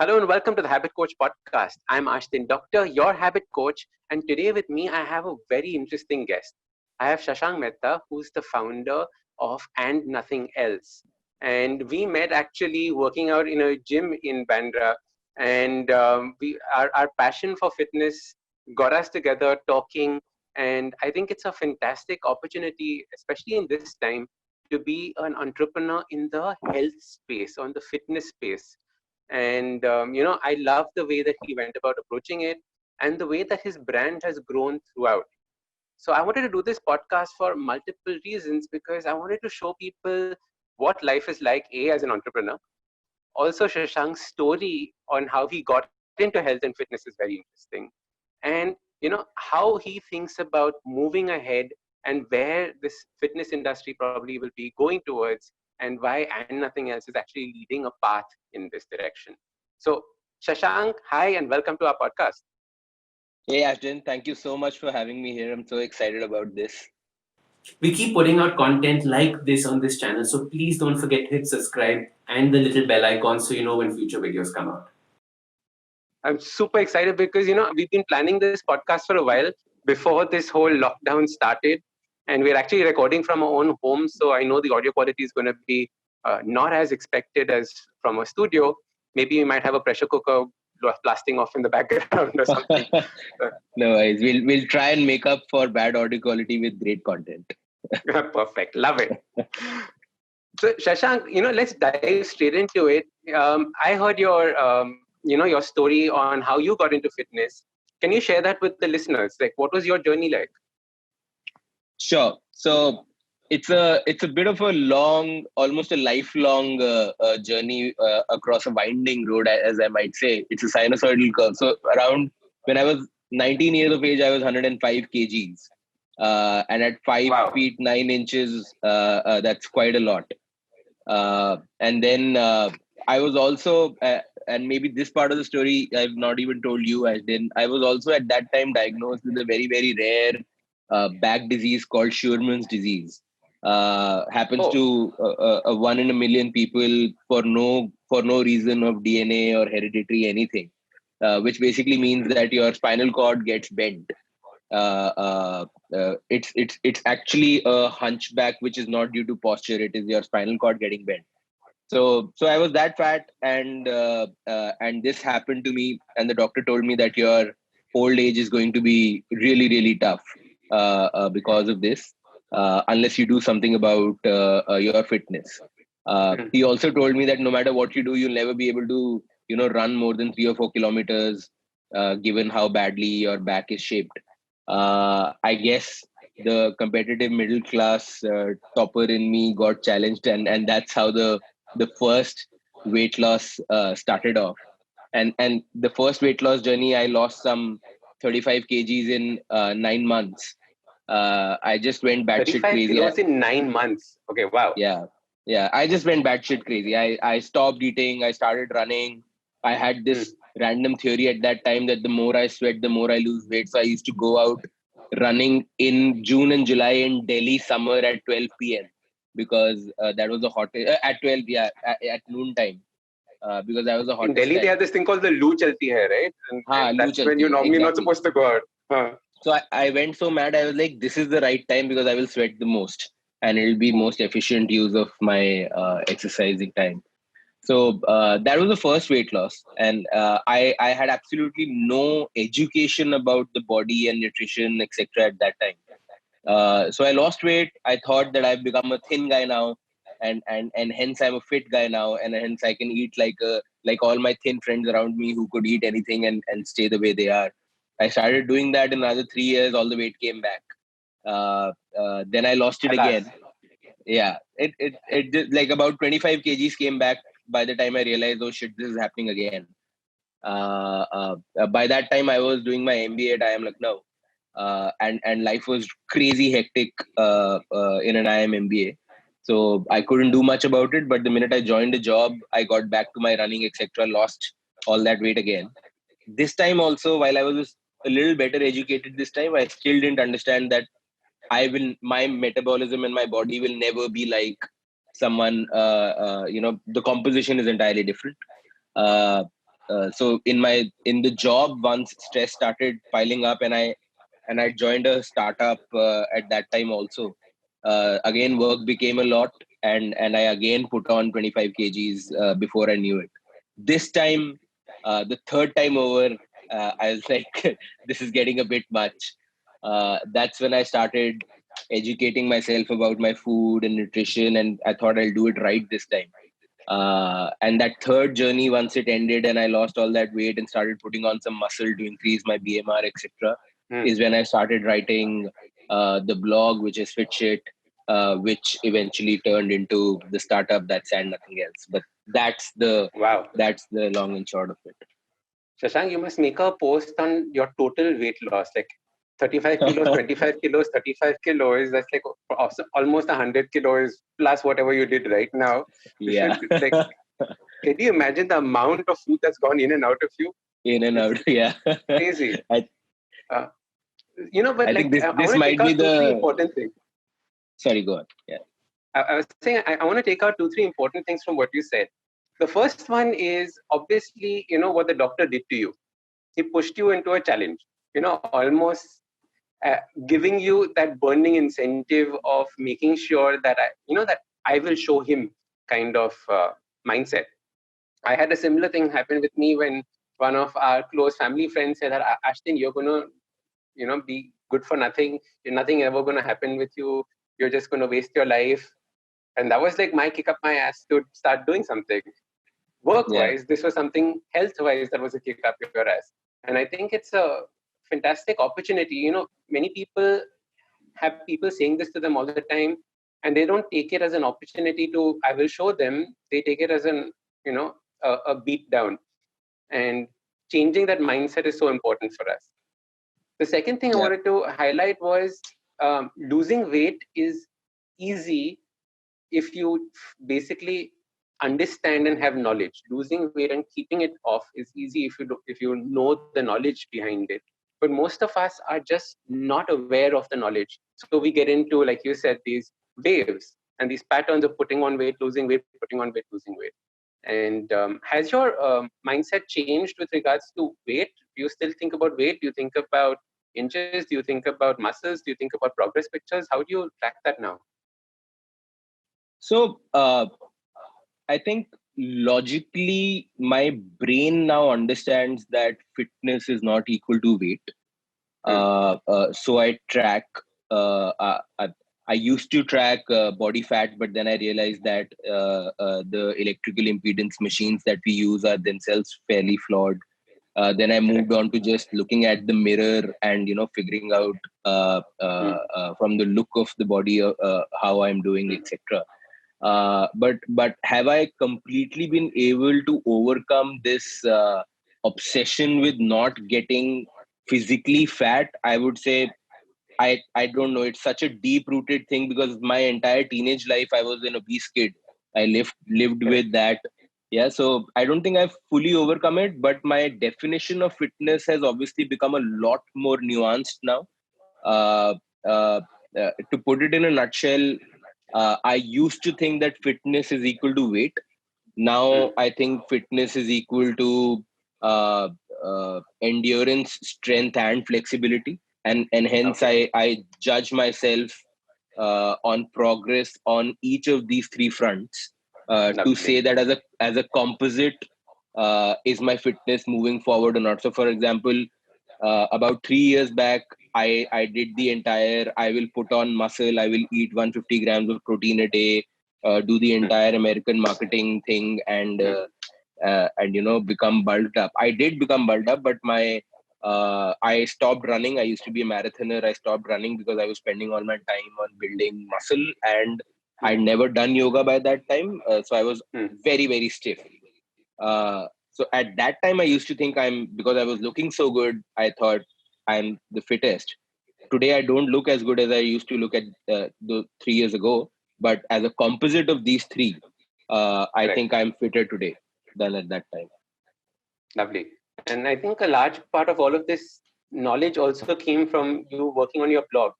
Hello and welcome to the Habit Coach podcast. I'm Ashtin Doctor, your habit coach, and today with me I have a very interesting guest. I have Shashank Mehta, who's the founder of And Nothing Else. And we met actually working out in a gym in Bandra, and our passion for fitness got us together talking. And I think it's a fantastic opportunity, especially in this time, to be an entrepreneur in the health space, on the fitness space. And I love the way that he went about approaching it and the way that his brand has grown throughout. So I wanted to do this podcast for multiple reasons, because I wanted to show people what life is like, as an entrepreneur. Also, Shashank's story on how he got into health and fitness is very interesting. And how he thinks about moving ahead and where this fitness industry probably will be going towards, and why And Nothing Else is actually leading a path in this direction. So, Shashank, hi, and welcome to our podcast. Hey Ashton, thank you so much for having me here. I'm so excited about this. We keep putting out content like this on this channel, so please don't forget to hit subscribe and the little bell icon so you know when future videos come out. I'm super excited because we've been planning this podcast for a while before this whole lockdown started, and we're actually recording from our own home. So I know the audio quality is going to be not as expected as from a studio. Maybe we might have a pressure cooker blasting off in the background or something. No worries. We'll try and make up for bad audio quality with great content. Perfect. Love it. So Shashank, let's dive straight into it. I heard your story on how you got into fitness. Can you share that with the listeners? Like, what was your journey like? Sure. So it's a bit of a long, almost a lifelong journey across a winding road, as I might say. It's a sinusoidal curve. So around when I was 19 years of age, I was 105 kgs. And at 5 Wow. feet 9 inches, that's quite a lot. And then I was also, and maybe this part of the story I've not even told you, Ashden. I was also at that time diagnosed with a very, very rare back disease called Scheuermann's disease. Happens to a 1 in a million people for no reason of DNA or hereditary anything, which basically means that your spinal cord gets bent. It's actually a hunchback, which is not due to posture. It is your spinal cord getting bent. So I was that fat, and this happened to me, and the doctor told me that your old age is going to be really, really tough because of this, unless you do something about your fitness. He also told me that no matter what you do, you'll never be able to run more than 3 or 4 kilometers, given how badly your back is shaped. I guess the competitive middle class topper in me got challenged, and that's how the first weight loss started off. And the first weight loss journey, I lost some 35 kgs in 9 months. I just went batshit 35 crazy. kilos in 9 months. Okay, wow. Yeah. I just went batshit crazy. I stopped eating. I started running. I had this random theory at that time that the more I sweat, the more I lose weight. So I used to go out running in June and July in Delhi summer at 12 p.m. because that was the hottest at 12, yeah, at noon time. Because that was the In hottest Delhi, they time. have this thing called the loo chalti hai, right? And Loo that's when chalti you're hai, normally not exactly. supposed to go out. So I went so mad. I was like, this is the right time because I will sweat the most and it'll be most efficient use of my exercising time. So that was the first weight loss. And I had absolutely no education about the body and nutrition, etc. at that time. So I lost weight. I thought that I've become a thin guy now, and hence I'm a fit guy now, and hence I can eat like all my thin friends around me who could eat anything and stay the way they are. I started doing that in another 3 years. All the weight came back. Then I lost it Alas. again. Yeah, it did, like about 25 kgs came back by the time I realized, oh shit, this is happening again. By that time, I was doing my MBA at IIM Lucknow, and life was crazy hectic in an IIM MBA. So I couldn't do much about it. But the minute I joined the job, I got back to my running, etc. Lost all that weight again. This time also, while I was a little better educated this time, I still didn't understand that my metabolism and my body will never be like someone, the composition is entirely different. so in the job, once stress started piling up, and I joined a startup at that time also. Again, work became a lot, and I again put on 25 kgs before I knew it. This time, the third time over, I was like, this is getting a bit much. That's when I started educating myself about my food and nutrition, and I thought I'll do it right this time. And that third journey, once it ended and I lost all that weight and started putting on some muscle to increase my BMR, etc., is when I started writing the blog, which is FitShit, which eventually turned into the startup that's and nothing else. But that's the long and short of it. Shashank, you must make a post on your total weight loss, like 35 kilos, 25 kilos, 35 kilos. That's like almost 100 kilos plus whatever you did right now. Yeah. Can you imagine the amount of food that's gone in and out of you? In and out, yeah. Crazy. But I think this might be the important thing. Sorry, go on. Yeah. I was saying I want to take out 2-3 important things from what you said. The first one is obviously, what the doctor did to you. He pushed you into a challenge, almost giving you that burning incentive of making sure that I will show him kind of mindset. I had a similar thing happen with me when one of our close family friends said that, Ashton, you're going to, be good for nothing. Nothing ever going to happen with you. You're just going to waste your life. And that was like my kick up my ass to start doing something. Work-wise, this was something health-wise that was a kick up your ass. And I think it's a fantastic opportunity. Many people have people saying this to them all the time, and they don't take it as an opportunity to, I will show them. They take it as a beat down. And changing that mindset is so important for us. The second thing I wanted to highlight was losing weight is easy if you basically understand and have knowledge. Losing weight and keeping it off is easy if you know the knowledge behind it. But most of us are just not aware of the knowledge. So we get into, like you said, these waves and these patterns of putting on weight, losing weight, putting on weight, losing weight. And has your mindset changed with regards to weight? Do you still think about weight? Do you think about inches? Do you think about muscles? Do you think about progress pictures? How do you track that now? So I think logically, my brain now understands that fitness is not equal to weight. So I track. I used to track body fat, but then I realized that the electrical impedance machines that we use are themselves fairly flawed. Then I moved on to just looking at the mirror and figuring out from the look of the body how I'm doing, etc. But have I completely been able to overcome this obsession with not getting physically fat? I would say I don't know. It's such a deep-rooted thing because my entire teenage life I was an obese kid. I lived with that. Yeah, so I don't think I've fully overcome it, but my definition of fitness has obviously become a lot more nuanced now. To put it in a nutshell, I used to think that fitness is equal to weight. Now I think fitness is equal to endurance, strength, and flexibility, and hence I judge myself on progress on each of these three fronts. To say that as a composite, is my fitness moving forward or not? So, for example, about 3 years back, I did the entire, I will put on muscle, I will eat 150 grams of protein a day, do the entire American marketing thing, and become bulked up. I did become bulked up, but I stopped running. I used to be a marathoner. I stopped running because I was spending all my time on building muscle, and I'd never done yoga by that time. So I was very, very stiff. So at that time, I used to think because I was looking so good, I thought I'm the fittest. Today, I don't look as good as I used to look at the 3 years ago. But as a composite of these three, I think I'm fitter today than at that time. Lovely. And I think a large part of all of this knowledge also came from you working on your blog.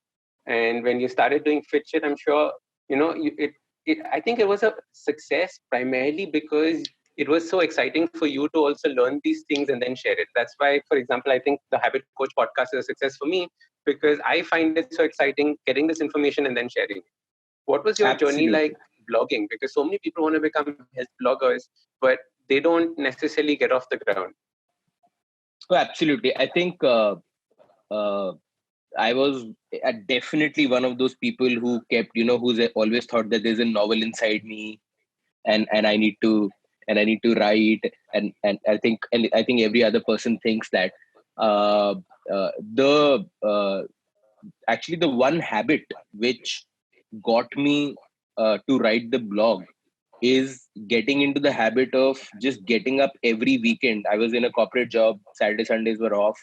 And when you started doing FitShit, I'm sure, I think it was a success primarily because it was so exciting for you to also learn these things and then share it. That's why, for example, I think the Habit Coach podcast is a success for me, because I find it so exciting getting this information and then sharing it. What was your journey like Absolutely. blogging? Because so many people want to become health bloggers, but they don't necessarily get off the ground. So absolutely. I think uh, I was definitely one of those people who kept, who's always thought that there's a novel inside me, and I need to write, and I think every other person thinks that. Uh, the Actually, the one habit which got me to write the blog is getting into the habit of just getting up every weekend. I was in a corporate job, Saturday, Sundays were off.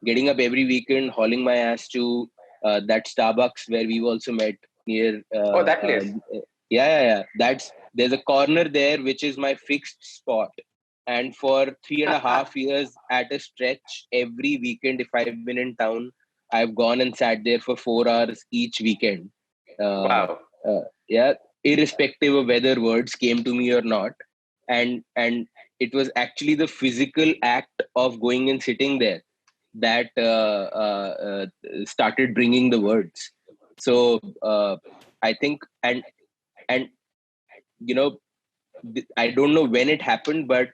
Getting up every weekend, hauling my ass to that Starbucks where we've also met near. Oh, that place. Yeah. There's a corner there which is my fixed spot. And for 3.5 years at a stretch, every weekend, if I've been in town, I've gone and sat there for 4 hours each weekend. Uh, Wow. yeah, irrespective of whether words came to me or not, and it was actually the physical act of going and sitting there that started bringing the words. So I think, and you know I don't know when it happened, but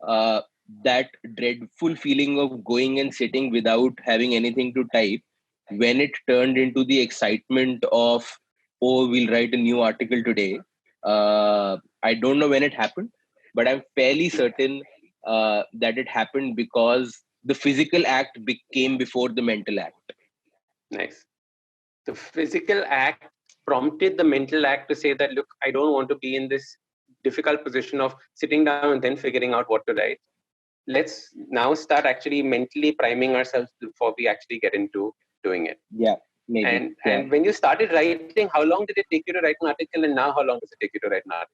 uh, that dreadful feeling of going and sitting without having anything to type, when it turned into the excitement of, oh, we'll write a new article today. I don't know when it happened, but I'm fairly certain that it happened because the physical act came before the mental act. Nice. The physical act prompted the mental act to say that, look, I don't want to be in this difficult position of sitting down and then figuring out what to write. Let's now start actually mentally priming ourselves before we actually get into doing it. Yeah, maybe. And when you started writing, how long did it take you to write an article, and now how long does it take you to write an article?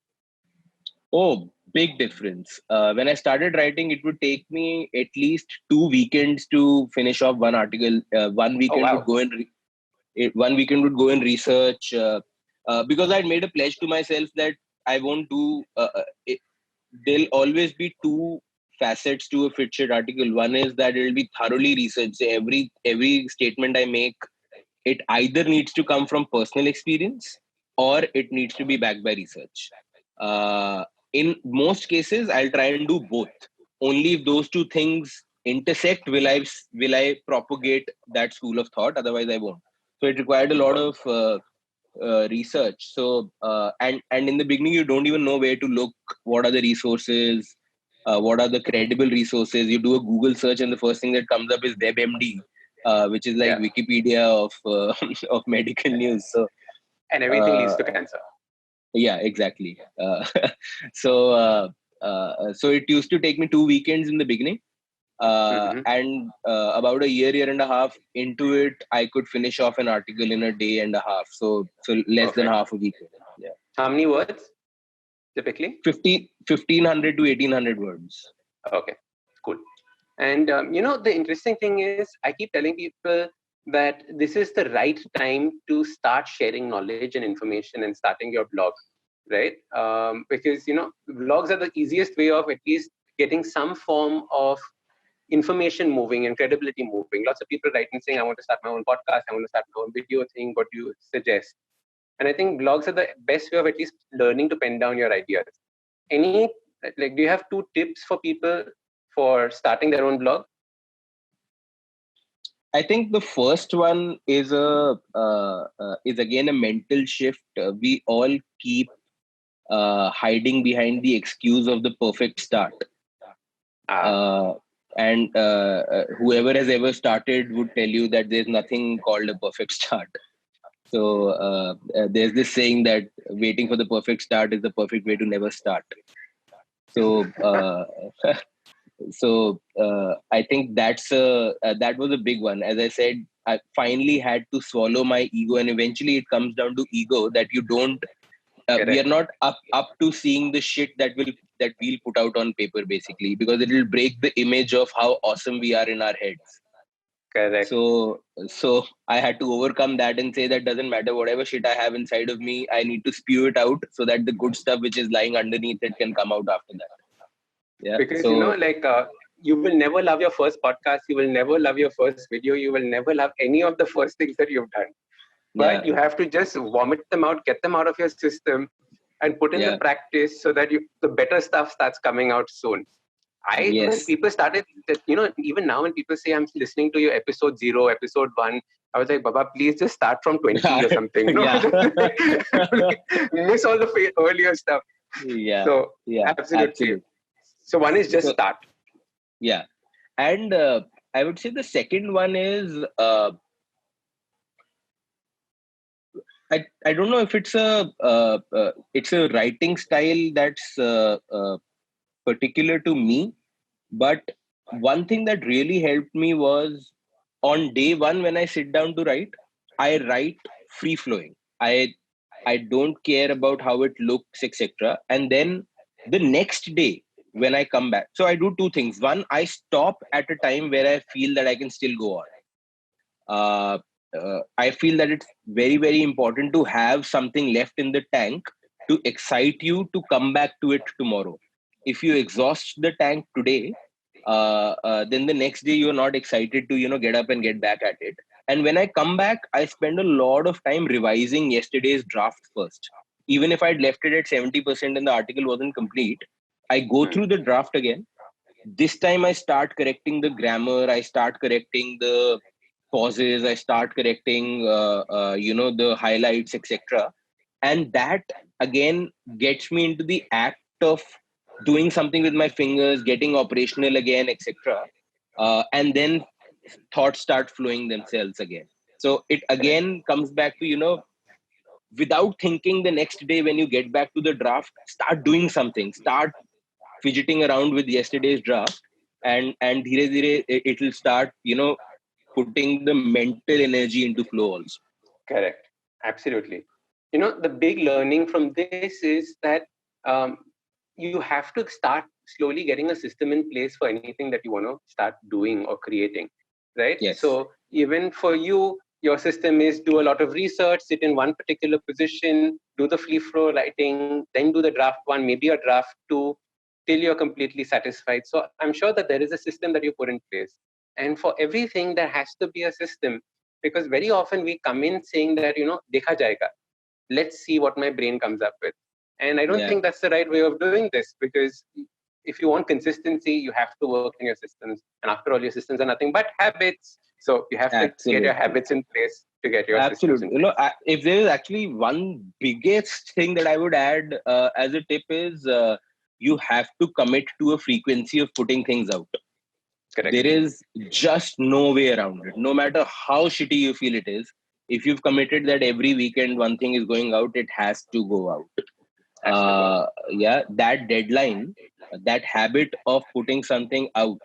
Oh, big difference. When I started writing, it would take me at least 2 weekends to finish off one article. One Oh, weekend would wow. go and 1 weekend would go and research, because I'd made a pledge to myself that I won't do. There'll always be two facets to a fit sheet article. One is that it'll be thoroughly researched. So every statement I make, it either needs to come from personal experience or it needs to be backed by research. Uh, in most cases, I'll try and do both. Only if those two things intersect will I propagate that school of thought. Otherwise, I won't. So it required a lot of research. So and in the beginning, you don't even know where to look. What are the resources? What are the credible resources? You do a Google search, and the first thing that comes up is WebMD, which is like Yeah. Wikipedia of of medical news. So And everything leads to cancer. yeah, exactly. So so it used to take me 2 weekends in the beginning, and about a year and a half into it, I could finish off an article in a day and a half. So less than Perfect. half a week. Yeah, How many words typically? 1,500 to 1,800 words. Okay, cool. And the interesting thing is, I keep telling people that this is the right time to start sharing knowledge and information and starting your blog, right? Because blogs are the easiest way of at least getting some form of information moving and credibility moving. Lots of people write and saying, I want to start my own podcast, I want to start my own video thing. What do you suggest? And I think blogs are the best way of at least learning to pen down your ideas. Do you have 2 tips for people for starting their own blog? I think the first one is is again a mental shift. We all keep hiding behind the excuse of the perfect start. And whoever has ever started would tell you that there's nothing called a perfect start. So there's this saying that waiting for the perfect start is the perfect way to never start. So I think that was a big one. As I said, I finally had to swallow my ego, and eventually it comes down to ego, that you don't. We are not up to seeing the shit that we'll put out on paper, basically, because it will break the image of how awesome we are in our heads. Correct. So I had to overcome that and say that doesn't matter, whatever shit I have inside of me, I need to spew it out so that the good stuff which is lying underneath it can come out after that. Yeah. Because So you will never love your first podcast, you will never love your first video, you will never love any of the first things that you've done. yeah, But you have to just vomit them out, get them out of your system, and put in the yeah, practice so that the better stuff starts coming out soon. When yes. people started, even now when people say I'm listening to your episode 0, episode 1, I was like, Baba, please just start from 20 or something. Yeah. Miss all the earlier stuff. Yeah, So yeah, absolutely. absolutely. So one is just So start. yeah, and I would say the second one is I don't know if it's a writing style that's particular to me, but one thing that really helped me was on day one when I sit down to write, I write free flowing. I don't care about how it looks, etc. And then the next day when I come back, so I do two things. One, I stop at a time where I feel that I can still go on. I feel that it's very, very important to have something left in the tank to excite you to come back to it tomorrow. If you exhaust the tank today, then the next day you're not excited to get up and get back at it. And when I come back, I spend a lot of time revising yesterday's draft first. Even if I'd left it at 70% and the article wasn't complete, I go through the draft again. This time I start correcting the grammar, I start correcting the pauses, I start correcting the highlights, etc. And that again gets me into the act of doing something with my fingers, getting operational again, etc. And then thoughts start flowing themselves again. So it Correct. again comes back to without thinking, the next day when you get back to the draft, start doing something, start fidgeting around with yesterday's draft, and dheere dheere it'll start putting the mental energy into flow also. Correct. Absolutely. The big learning from this is that um, you have to start slowly getting a system in place for anything that you want to start doing or creating, right? Yes. So even for you, your system is do a lot of research, sit in one particular position, do the free flow writing, then do the draft one, maybe a draft two, till you're completely satisfied. So I'm sure that there is a system that you put in place. And for everything, there has to be a system, because very often we come in saying that, dekha jayega. Let's see what my brain comes up with. And I don't Yeah, think that's the right way of doing this, because if you want consistency, you have to work in your systems. And after all, your systems are nothing but habits. So you have to get your absolutely. habits in place to get your systems Absolutely. in place. If there is actually one biggest thing that I would add as a tip is you have to commit to a frequency of putting things out. Correct. There is just no way around it. No matter how shitty you feel it is, if you've committed that every weekend one thing is going out, it has to go out. Has to go. Yeah, that deadline, that habit of putting something out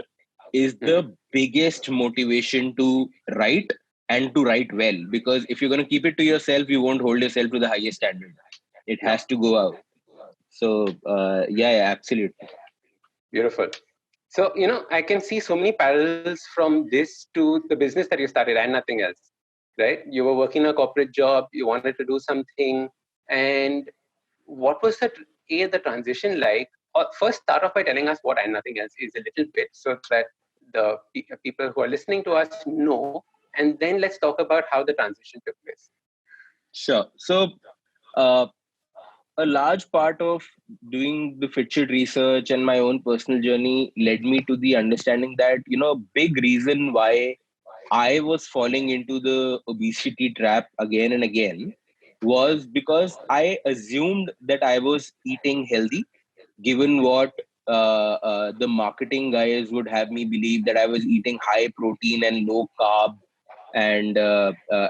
is Mhm. the biggest motivation to write and to write well. Because if you're going to keep it to yourself, you won't hold yourself to the highest standard. It No. has to go out. So, yeah, absolutely. Beautiful. So, I can see so many parallels from this to the business that you started and nothing else, right? You were working a corporate job, you wanted to do something. And what was the transition like? Or first, start off by telling us what and nothing else is a little bit, so that the people who are listening to us know. And then let's talk about how the transition took place. Sure. So, uh, a large part of doing the FitShit research and my own personal journey led me to the understanding that, big reason why I was falling into the obesity trap again and again was because I assumed that I was eating healthy, given what the marketing guys would have me believe that I was eating high protein and low carb and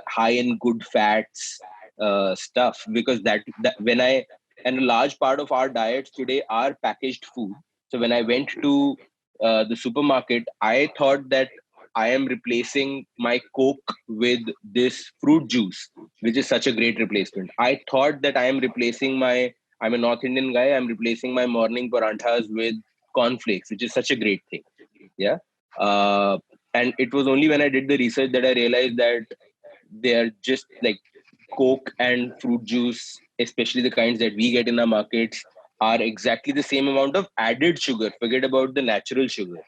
high in good fats stuff. Because that when I and a large part of our diets today are packaged food. So when I went to the supermarket, I thought that I am replacing my Coke with this fruit juice, which is such a great replacement. I thought that I'm a North Indian guy, I'm replacing my morning paranthas with cornflakes, which is such a great thing. Yeah. And it was only when I did the research that I realized that they are just like Coke and fruit juice, especially the kinds that we get in our markets, are exactly the same amount of added sugar. Forget about the natural sugar.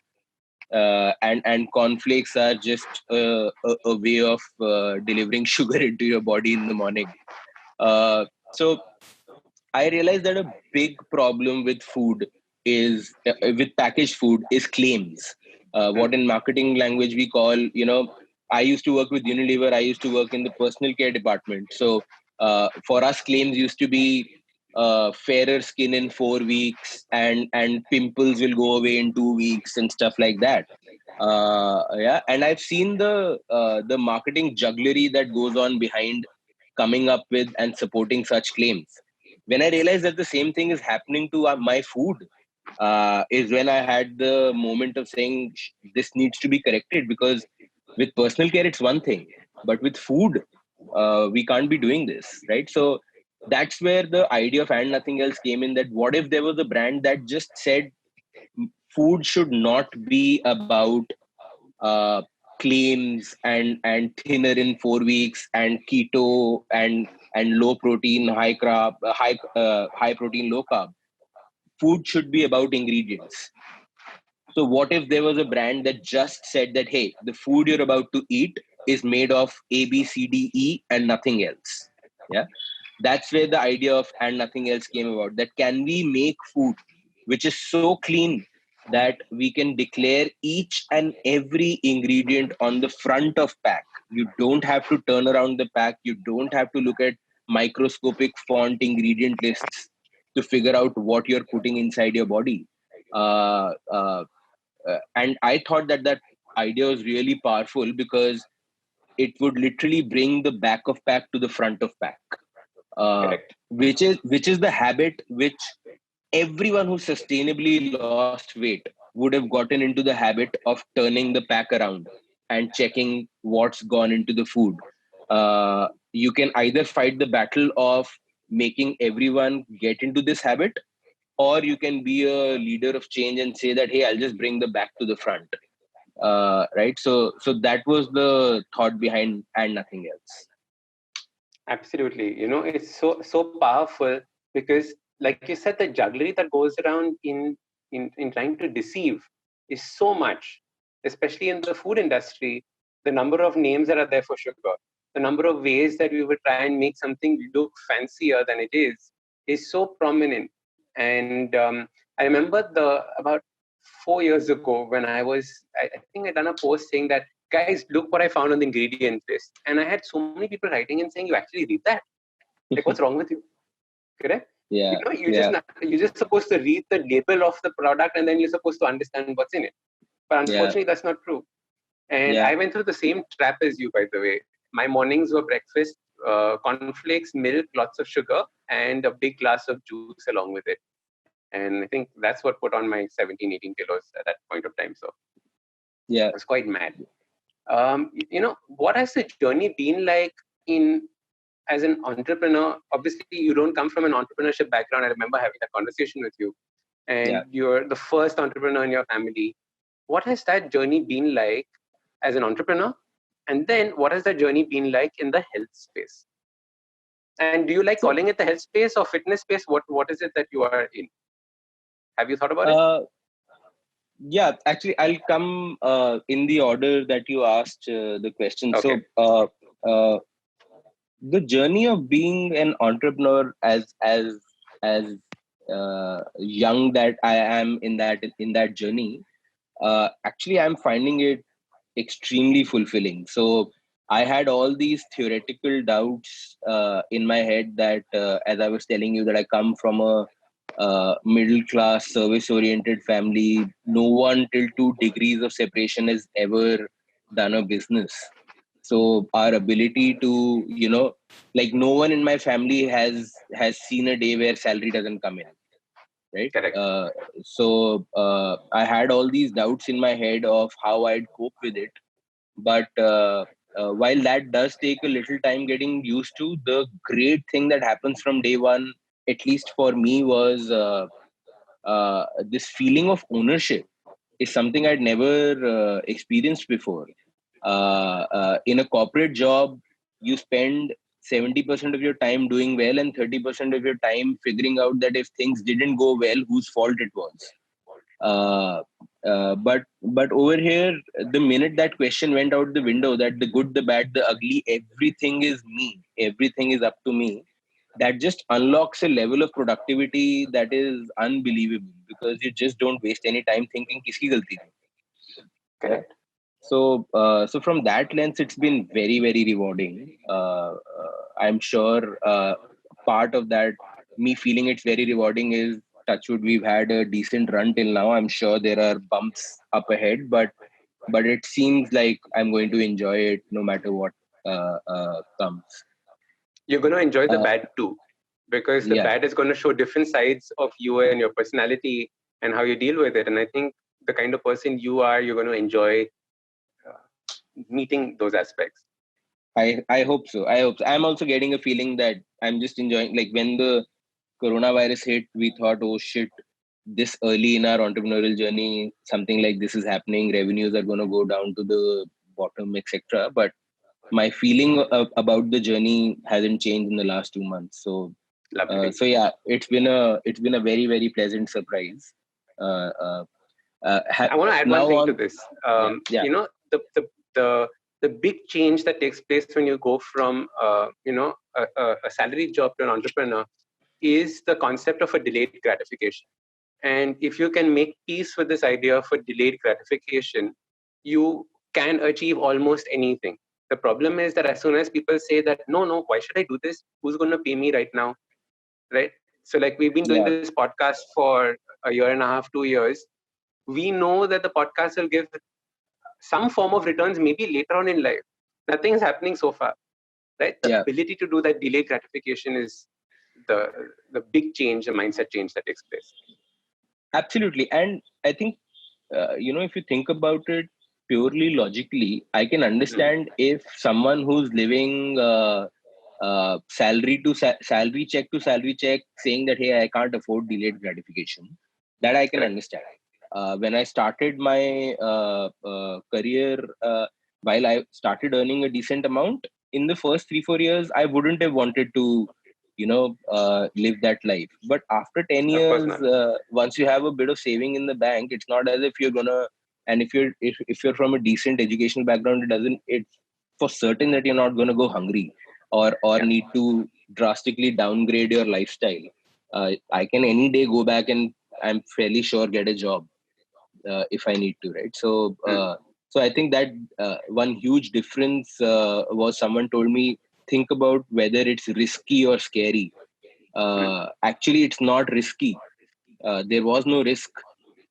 And cornflakes are just a way of delivering sugar into your body in the morning. So I realized that a big problem with food is with packaged food is claims. What in marketing language we call, I used to work with Unilever. I used to work in the personal care department. So for us, claims used to be fairer skin in 4 weeks, and pimples will go away in 2 weeks and stuff like that. Yeah, and I've seen the marketing jugglery that goes on behind coming up with and supporting such claims. When I realized that the same thing is happening to my food, is when I had the moment of saying this needs to be corrected, because with personal care it's one thing, but with food, we can't be doing this, right? So that's where the idea of And Nothing Else came in. That what if there was a brand that just said food should not be about uh, claims and thinner in 4 weeks and keto and low protein, high carb, high protein, low carb. Food should be about ingredients. So what if there was a brand that just said that, hey, the food you're about to eat is made of A, B, C, D, E, and nothing else? Yeah, that's where the idea of And Nothing Else came about. That can we make food which is so clean that we can declare each and every ingredient on the front of pack. You don't have to turn around the pack. You don't have to look at microscopic font ingredient lists to figure out what you're putting inside your body. Uh, uh, and I thought that idea was really powerful, because it would literally bring the back of pack to the front of pack, Correct. which is the habit which everyone who sustainably lost weight would have gotten into the habit of turning the pack around and checking what's gone into the food. You can either fight the battle of making everyone get into this habit, or you can be a leader of change and say that, hey, I'll just bring the back to the front. Right, so that was the thought behind And Nothing Else. Absolutely. It's so powerful because, like you said, the jugglery that goes around in trying to deceive is so much, especially in the food industry. The number of names that are there for sugar, the number of ways that we would try and make something look fancier than it is so prominent. And I remember about 4 years ago when I think I done a post saying that, guys, look what I found on the ingredient list. And I had so many people writing and saying, you actually read that? Like, what's wrong with you? Correct? Yeah, You're just supposed to read the label of the product and then you're supposed to understand what's in it. But yeah, unfortunately, that's not true. And yeah. I went through the same trap as you, by the way. My mornings were breakfast, cornflakes, milk, lots of sugar, and a big glass of juice along with it. And I think that's what put on my 17, 18 kilos at that point of time. So Yeah. I was quite mad. What has the journey been like in as an entrepreneur? Obviously, you don't come from an entrepreneurship background. I remember having a conversation with you, and Yeah. you're the first entrepreneur in your family. What has that journey been like as an entrepreneur? And then what has that journey been like in the health space? And do you like So, calling it the health space or fitness space? What is it that you are in? Have you thought about it? uh, yeah, actually, I'll come in the order that you asked the question. Okay. So, the journey of being an entrepreneur, as young that I am in that journey, actually, I'm finding it extremely fulfilling. So I had all these theoretical doubts in my head that, as I was telling you, that I come from a middle class, service oriented family. No one till 2 degrees of separation has ever done a business. So our ability to, like, no one in my family has seen a day where salary doesn't come in, right? Correct. So I had all these doubts in my head of how I'd cope with it. But while that does take a little time getting used to, the great thing that happens from day one, at least for me, was this feeling of ownership is something I'd never experienced before. In a corporate job, you spend 70% of your time doing well and 30% of your time figuring out that if things didn't go well, whose fault it was. But over here, the minute that question went out the window, that the good, the bad, the ugly, everything is me, everything is up to me, that just unlocks a level of productivity that is unbelievable, because you just don't waste any time thinking kiski galti thi. Correct. So from that lens, it's been very, very rewarding. I'm sure part of that, me feeling it's very rewarding, is touchwood. We've had a decent run till now. I'm sure there are bumps up ahead, but it seems like I'm going to enjoy it no matter what comes. You're going to enjoy the bad too, because the bad is going to show different sides of you and your personality and how you deal with it. And I think the kind of person you are, you're going to enjoy meeting those aspects. I hope so. I'm also getting a feeling that I'm just enjoying, like when the coronavirus hit, we thought, oh shit, this early in our entrepreneurial journey, something like this is happening. Revenues are going to go down to the bottom, etc. But my feeling about the journey hasn't changed in the last 2 months. So yeah, it's been a very, very pleasant surprise. I want to add one thing to this. You know, the big change that takes place when you go from a salary job to an entrepreneur is the concept of a delayed gratification. And if you can make peace with this idea of a delayed gratification, you can achieve almost anything. The problem is that as soon as people say that, no, why should I do this? Who's going to pay me right now? Right? So like we've been doing this podcast for a year and a half, 2 years. We know that the podcast will give some form of returns maybe later on in life. Nothing's happening so far. Right? The ability to do that delayed gratification is the big change, the mindset change that takes place. Absolutely. And I think, if you think about it purely logically, I can understand if someone who's living salary check to salary check, saying that, hey, I can't afford delayed gratification, that I can understand. When I started my career, while I started earning a decent amount, in the first 3-4 years, I wouldn't have wanted to live that life. But after 10 years, once you have a bit of saving in the bank, it's not as if you're gonna, and if you're from a decent educational background, it's for certain that you're not gonna go hungry or need to drastically downgrade your lifestyle. I can any day go back and I'm fairly sure get a job if I need to, right? So I think that one huge difference was, someone told me, think about whether it's risky or scary. Actually, it's not risky. There was no risk.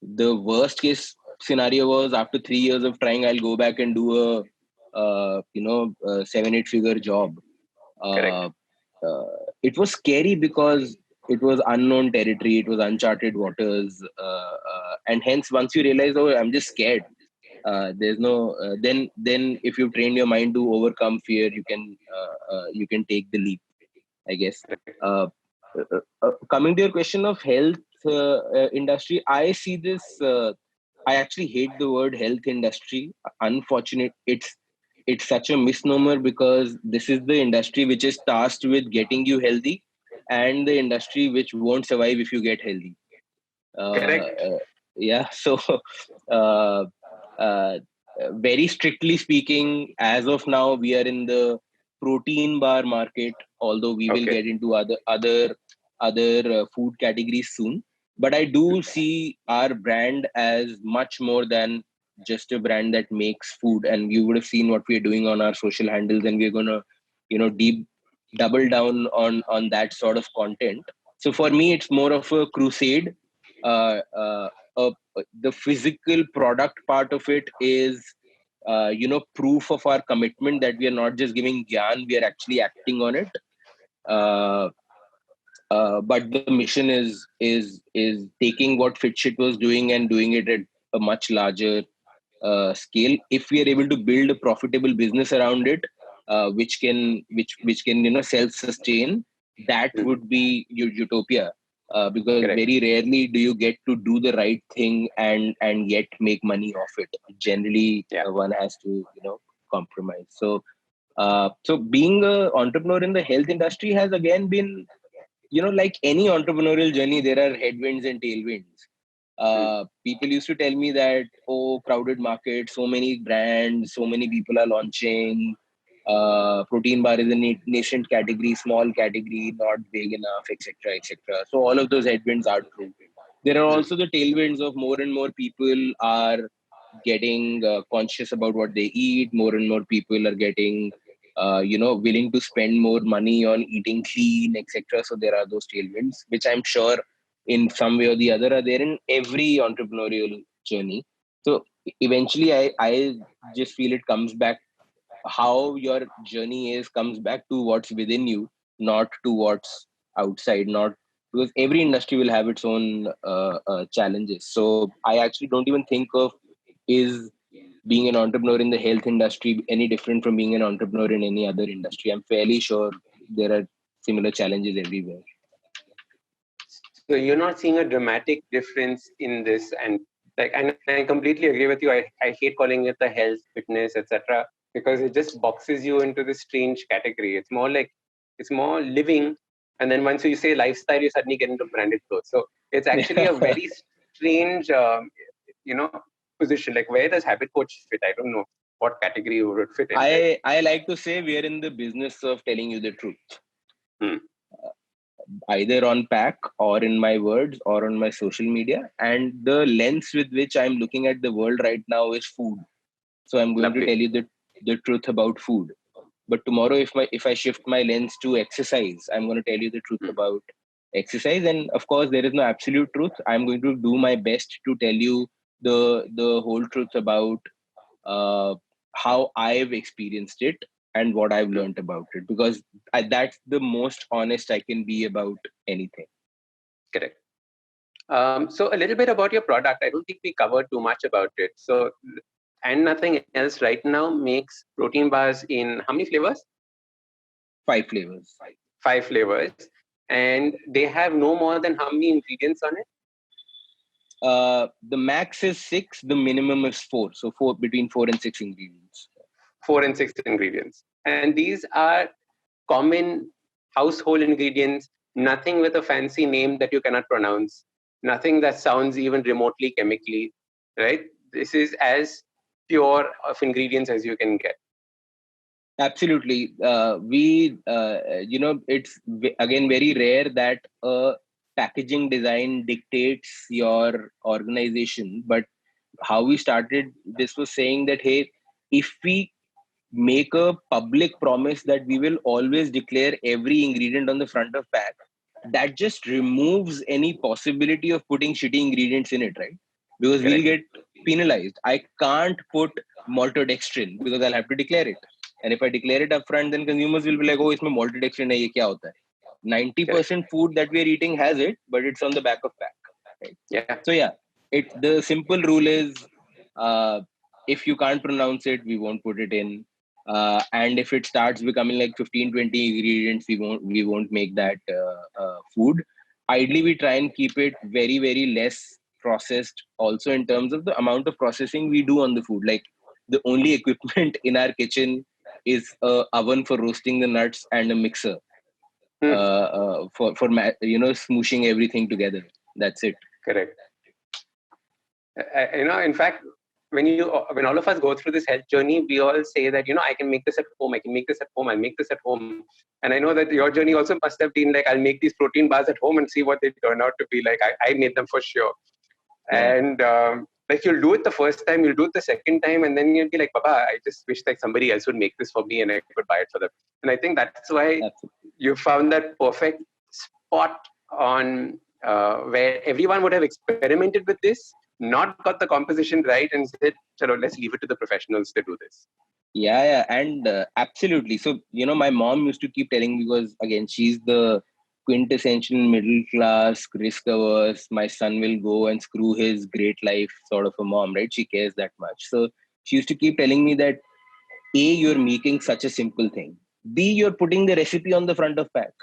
The worst case scenario was, after 3 years of trying, I'll go back and do a 7-8 figure job. It was scary because it was unknown territory, it was uncharted waters, and hence once you realize, oh, I'm just scared, there's no then if you've trained your mind to overcome fear, you can take the leap, I guess. Coming to your question of health industry, I see this, I actually hate the word health industry. Unfortunate, it's such a misnomer, because this is the industry which is tasked with getting you healthy, and the industry which won't survive if you get healthy. So very strictly speaking, as of now, we are in the protein bar market, although we will get into other food categories soon. But I do see our brand as much more than just a brand that makes food. And you would have seen what we are doing on our social handles, and we're gonna double down on that sort of content. So for me, it's more of a crusade. The physical product part of it is proof of our commitment that we are not just giving gyan, we are actually acting on it. But the mission is taking what FitShit was doing and doing it at a much larger scale. If we are able to build a profitable business around it, which can self-sustain, that would be utopia. Because very rarely do you get to do the right thing and yet make money off it. Generally, one has to compromise. So So being an entrepreneur in the health industry has again been, like any entrepreneurial journey, there are headwinds and tailwinds. People used to tell me that, oh, crowded market, so many brands, so many people are launching. Protein bar is a nascent category, small category, not big enough, etc., etc. So all of those headwinds are true. There are also the tailwinds of more and more people are getting conscious about what they eat. More and more people are getting, willing to spend more money on eating clean, etc. So there are those tailwinds, which I'm sure in some way or the other are there in every entrepreneurial journey. So eventually, I just feel it comes back, how your journey is comes back to what's within you, not to what's outside. Not because every industry will have its own challenges. So I actually don't even think of is being an entrepreneur in the health industry any different from being an entrepreneur in any other industry. I'm fairly sure there are similar challenges everywhere. So you're not seeing a dramatic difference in this, and I completely agree with you. I hate calling it the health, fitness, etc., because it just boxes you into this strange category. It's more living, and then once you say lifestyle, you suddenly get into branded clothes. So it's actually a very strange, you know, position. Like, where does habit coach fit? I don't know what category it would fit in. I like to say we are in the business of telling you the truth. Either on pack or in my words or on my social media, and the lens with which I'm looking at the world right now is food. So I'm going to tell you the truth about food. But tomorrow, if I shift my lens to exercise, I'm going to tell you the truth about exercise. And of course, there is no absolute truth. I'm going to do my best to tell you the whole truth about how I've experienced it and what I've learned about it, because that's the most honest I can be about anything. Correct. So a little bit about your product. I don't think we covered too much about it. So, and nothing else right now makes protein bars in how many flavors? 5 flavors. 5 flavors. And they have no more than how many ingredients on it? The max is 6, the minimum is 4. So between 4 and 6 ingredients. 4 and 6 ingredients. And these are common household ingredients, nothing with a fancy name that you cannot pronounce, nothing that sounds even remotely chemically, right? This is as pure of ingredients as you can get. Absolutely. It's again very rare that packaging design dictates your organization. But how we started this was saying that, hey, if we make a public promise that we will always declare every ingredient on the front of pack, that just removes any possibility of putting shitty ingredients in it, right? Because we'll get penalized. I can't put maltodextrin because I'll have to declare it. And if I declare it up front, then consumers will be like, oh, isme maltodextrin hai, ye kya hota hai? 90% food that we are eating has it, but it's on the back of pack. Right? Yeah. So yeah, the simple rule is, if you can't pronounce it, we won't put it in. And if it starts becoming like 15, 20 ingredients, we won't make that food. Ideally, we try and keep it very, very less processed also in terms of the amount of processing we do on the food. Like, the only equipment in our kitchen is a oven for roasting the nuts and a mixer for smooshing everything together. That's it. Correct. In fact, when all of us go through this health journey, we all say that, I can make this at home, I can make this at home, I'll make this at home. And I know that your journey also must have been like, I'll make these protein bars at home and see what they turn out to be like. I made them for sure. Yeah. And like, you'll do it the first time, you'll do it the second time, and then you'll be like, Baba, I just wish like somebody else would make this for me and I could buy it for them. And I think that's why you found that perfect spot on where everyone would have experimented with this, not got the composition right, and said, chalo, let's leave it to the professionals to do this. Yeah. And absolutely. So, my mom used to keep telling me, because again, she's the quintessential middle class, risk averse, my son will go and screw his great life sort of a mom, right? She cares that much. So she used to keep telling me that, A, you're making such a simple thing. B, you're putting the recipe on the front of pack.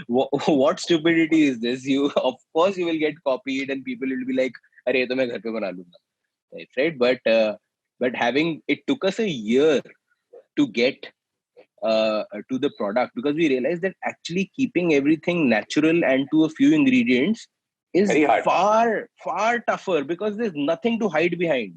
What stupidity is this? Of course you will get copied and people will be like, "Arey, to main ghar pe bana lunga." life, right? But having it took us a year to get to the product, because we realized that actually keeping everything natural and to a few ingredients is Very hard. far tougher, because there's nothing to hide behind.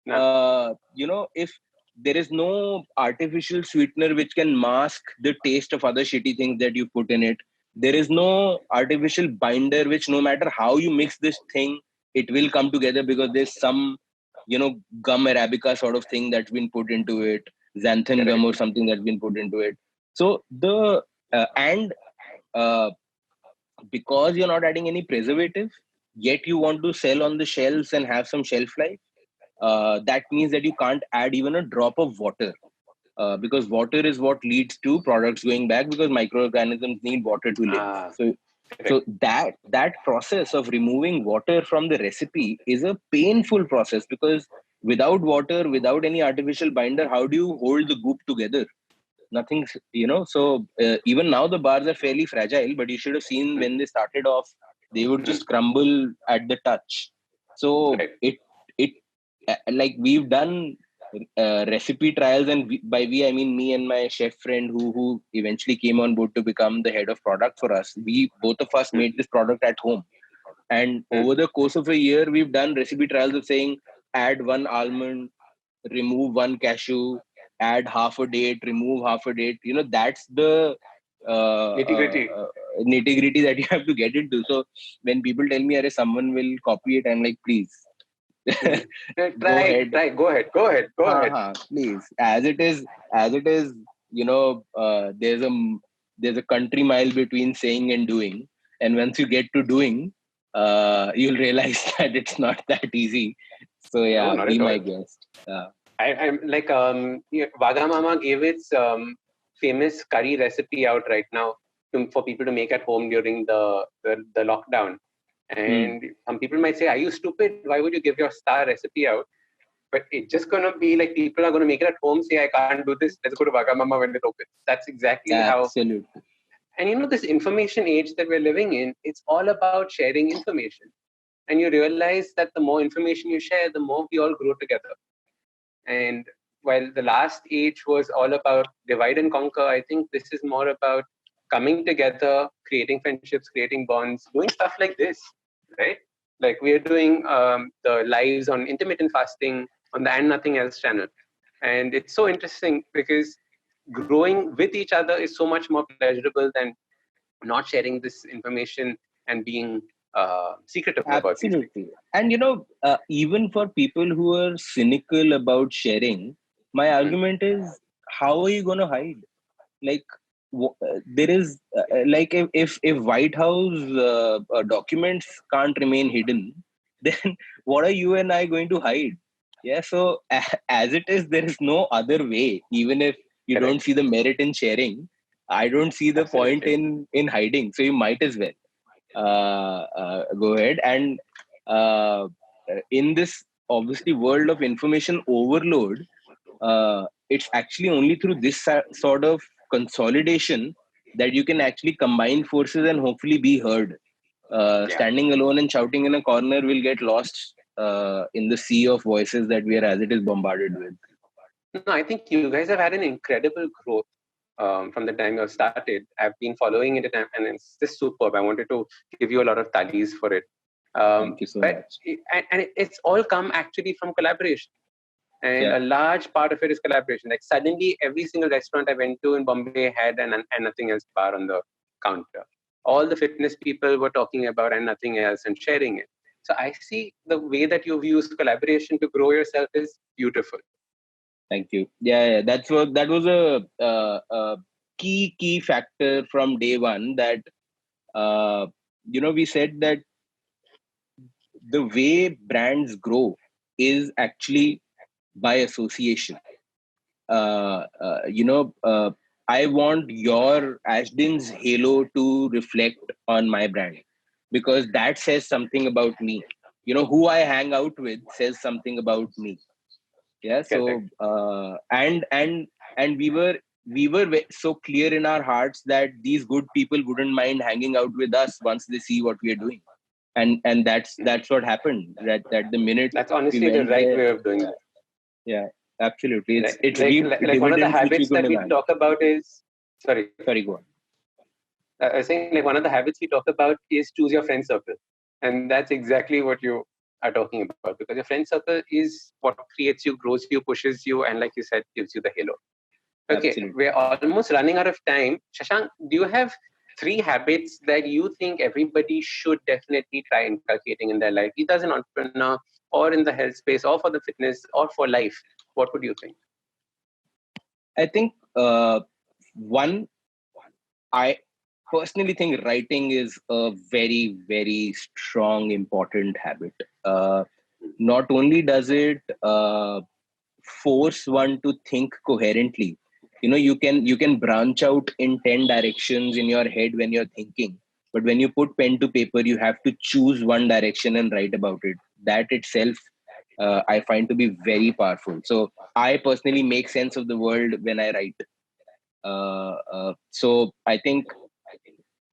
If there is no artificial sweetener which can mask the taste of other shitty things that you put in it, there is no artificial binder which, no matter how you mix this thing, it will come together, because there's some gum arabica sort of thing that's been put into it, xanthan gum or something that's been put into it. So and because you're not adding any preservative, yet you want to sell on the shelves and have some shelf life, that means that you can't add even a drop of water, because water is what leads to products going back, because microorganisms need water to live. So that process of removing water from the recipe is a painful process, because without water, without any artificial binder, how do you hold the goop together? Nothing, so even now the bars are fairly fragile, but you should have seen when they started off, they would just crumble at the touch. So it like, we've done recipe trials, and by we I mean me and my chef friend who eventually came on board to become the head of product for us. We both of us made this product at home, and over the course of a year we've done recipe trials of saying, add one almond, remove one cashew, add half a date, remove half a date. That's the nitty-gritty that you have to get into. So when people tell me, someone will copy it, I'm like, please. Go ahead. Please, as it is, there's a country mile between saying and doing, and once you get to doing, you'll realize that it's not that easy. So No, be my guest. I'm like, Wagamama gave its famous curry recipe out right now for people to make at home during the lockdown. And some people might say, are you stupid? Why would you give your star recipe out? But it's just going to be like, people are going to make it at home, say, I can't do this. Let's go to Wagamama when it opens. That's exactly how. Absolutely. And this information age that we're living in, it's all about sharing information. And you realize that the more information you share, the more we all grow together. And while the last age was all about divide and conquer, I think this is more about coming together, creating friendships, creating bonds, doing stuff like this, right? Like we're doing the lives on intermittent fasting on the And Nothing Else channel. And it's so interesting because growing with each other is so much more pleasurable than not sharing this information and being secretive about these things. And even for people who are cynical about sharing, my argument is, how are you going to hide? Like, there is like, if White House documents can't remain hidden, then what are you and I going to hide? So as it is, there is no other way. Even if you don't see the merit in sharing, I don't see the point in hiding. So you might as well go ahead. And in this obviously world of information overload, it's actually only through this sort of consolidation that you can actually combine forces and hopefully be heard. Standing alone and shouting in a corner will get lost in the sea of voices that we are as it is bombarded with. No, I think you guys have had an incredible growth from the time you started. I've been following it, and it's just superb. I wanted to give you a lot of tallies for it. Thank you so much. And it's all come actually from collaboration. And a large part of it is collaboration. Like suddenly, every single restaurant I went to in Bombay had an And Nothing Else bar on the counter. All the fitness people were talking about And Nothing Else and sharing it. So I see the way that you've used collaboration to grow yourself is beautiful. Thank you. That was a key factor from day one, that we said that the way brands grow is actually by association. I want your Ashden's halo to reflect on my brand, because that says something about me. Who I hang out with says something about me. So and we were so clear in our hearts that these good people wouldn't mind hanging out with us once they see what we are doing. and that's what happened. That the minute That's we honestly the went right there, way of doing it. yeah, absolutely, it's Like, reaped like one of the dividends which we habits that couldn't we imagine. talk about is, sorry, Sorry, go on. I was saying, like, one of the habits we talk about is choose your friend circle. And that's exactly what you are talking about, because your friend circle is what creates you, grows you, pushes you, and like you said, gives you the halo. Okay, Absolutely. we're almost running out of time. Shashank, do you have 3 habits that you think everybody should definitely try inculcating in their life, either as an entrepreneur or in the health space or for the fitness or for life? What would you think? I think one, I personally think writing is a very, very strong, important habit. Not only does it force one to think coherently, you can branch out in 10 directions in your head when you're thinking, but when you put pen to paper, you have to choose one direction and write about it. That itself, I find to be very powerful. So I personally make sense of the world when I write. So I think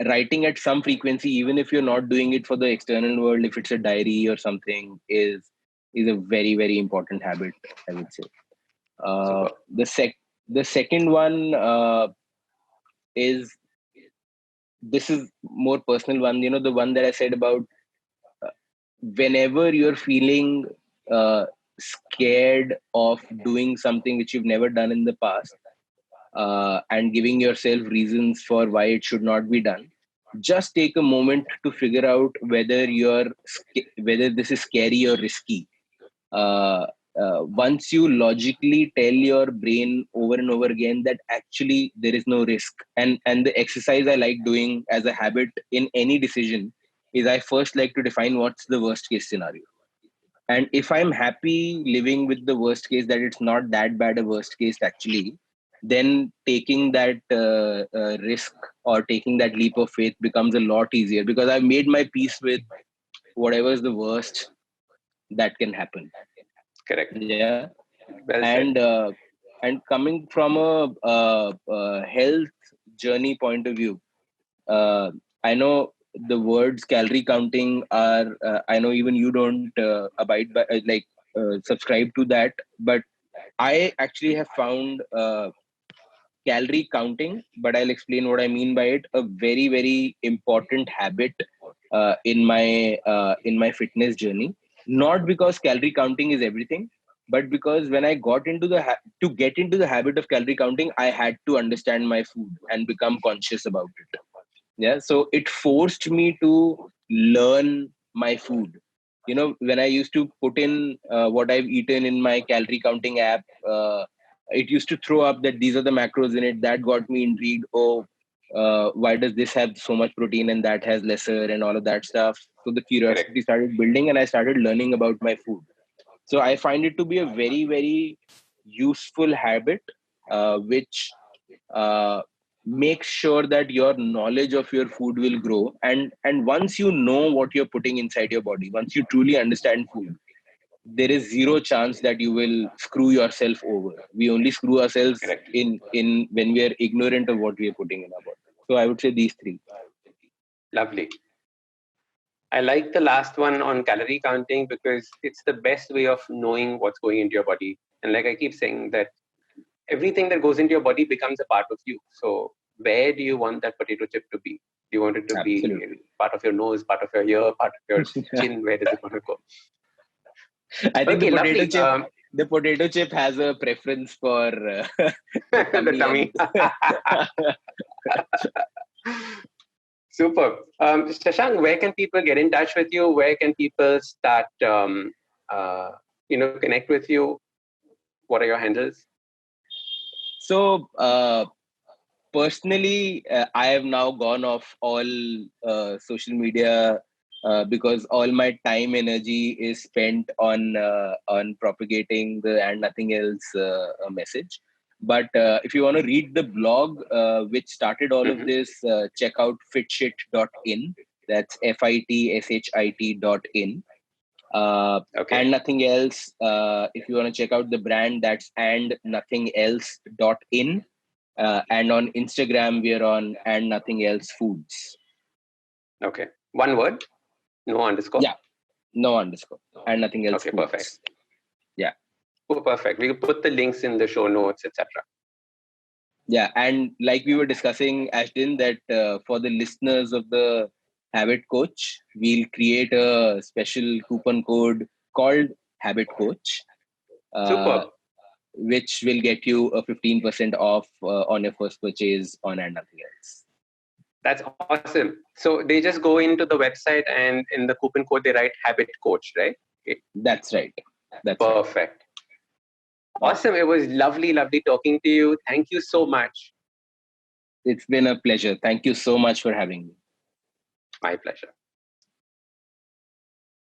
writing at some frequency, even if you're not doing it for the external world, if it's a diary or something, is a very, very important habit, I would say. uh, Super. the sec the second one is, this is more personal one, the one that I said about, uh, whenever you're feeling scared of doing something which you've never done in the past, and giving yourself reasons for why it should not be done, just take a moment to figure out whether this is scary or risky. Once you logically tell your brain over and over again that actually there is no risk, and the exercise I like doing as a habit in any decision is, I first like to define what's the worst case scenario. And if I'm happy living with the worst case, that it's not that bad a worst case actually, then taking that risk or taking that leap of faith becomes a lot easier, because I've made my peace with whatever is the worst that can happen. Correct. Yeah. Well and said. and coming from a health journey point of view, I know the words calorie counting are, I know even you don't abide by, subscribe to that, but I actually have found calorie counting, but I'll explain what I mean by it, a very, very important habit in my fitness journey. Not because calorie counting is everything, but because when I got into to get into the habit of calorie counting, I had to understand my food and become conscious about it. Yeah, so it forced me to learn my food. When I used to put in what I've eaten in my calorie counting app, it used to throw up that these are the macros in it. That got me intrigued. Oh, why does this have so much protein and that has lesser, and all of that stuff? So the Correct. curiosity started building, and I started learning about my food. So I find it to be a very, very useful habit, which uh, makes sure that your knowledge of your food will grow. And once you know what you're putting inside your body, once you truly understand food, there is zero chance that you will screw yourself over. We only screw ourselves Correct. in when we are ignorant of what we are putting in our body. So I would say these three. Lovely. I like the last one on calorie counting because it's the best way of knowing what's going into your body. And like I keep saying, that everything that goes into your body becomes a part of you. So where do you want that potato chip to be? Do you want it to be in Absolutely. part of your nose, part of your ear, part of your chin? Where does it want to go? I think Okay, lovely. the potato chip has a preference for the The tummy tummy. Super. Shashank, where can people get in touch with you? Where can people start, connect with you? What are your handles? So personally, I have now gone off all social media, because all my time energy is spent on propagating the and nothing else message. But if you want to read the blog which started all of Hmm. this, check out fitshit.in. That's fitshit.in. Okay. And nothing else. If you want to check out the brand, that's and nothing else.in. And on Instagram, we are on and nothing else foods. Okay. One word. No underscore? Yeah. No underscore. And nothing else. Okay, perfect. Foods. Yeah. Oh, perfect. We'll put the links in the show notes, etc. Yeah. And like we were discussing, Ashton, that for the listeners of the Habit Coach, we'll create a special coupon code called Habit Coach, Superb. which will get you a 15% off on your first purchase on And Nothing Else. That's awesome. So they just go into the website and in the coupon code, they write Habit Coach, right? Okay. That's right. That's right. Perfect. Awesome. It was lovely talking to you. Thank you so much. It's been a pleasure. Thank you so much for having me. My pleasure.